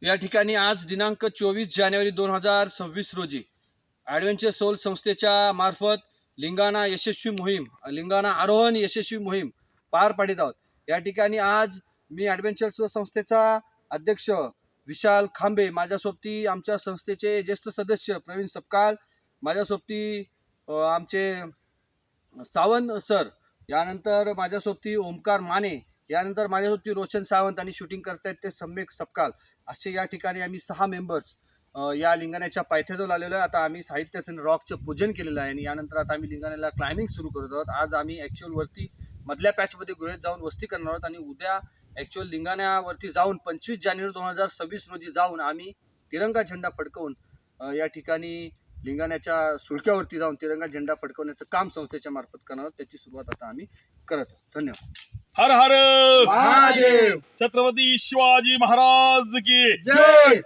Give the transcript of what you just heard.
या ठिकाणी आज दिनांक 24 जानेवारी 2026 रोजी ॲडव्हेंचर सोल संस्थेच्या मार्फत लिंगाणा आरोहण यशस्वी मोहीम पार पाडित आहोत। या ठिकाणी आज मी ॲडव्हेंचर सोल संस्थेचा अध्यक्ष विशाल खांबे, माझ्यासोबती आमच्या संस्थेचे ज्येष्ठ सदस्य प्रवीण सपकाळ, माझ्यासोबती आमचे सावंत सर, यानंतर माझ्यासोबती ओमकार माने, यानंतर माझ्यासोबती रोशन सावंत आणि शूटिंग करतायत ते सम्यक सपकाळ, असे या ठिकाणी आम्ही 6 मेंबर्स या लिंगाण्याच्या पायथ्याजवळ आलेलो आहे। आता आम्ही साहित्याचं रॉकचं पूजन केलेलं आहे आणि यानंतर आता आम्ही लिंगाण्याला क्लाइम्बिंग सुरू करत आहोत। आज आम्ही ॲक्च्युअल मधल्या पॅचमध्ये गुहेत जाऊन वस्ती करणार आहोत आणि उद्या ॲक्च्युअल लिंगाण्यावरती जाऊन 25 जानेवारी 2026 रोजी जाऊन आम्ही तिरंगा झेंडा फडकवून या ठिकाणी लिंगाण्याच्या सुळक्यावरती जाऊन तिरंगा झेंडा फडकवण्याचं काम संस्थेच्या मार्फत करणार आहोत। त्याची सुरुवात आता आम्ही करत आहोत। धन्यवाद। हर हर महादेव। छत्रपती शिवाजी महाराज की जय।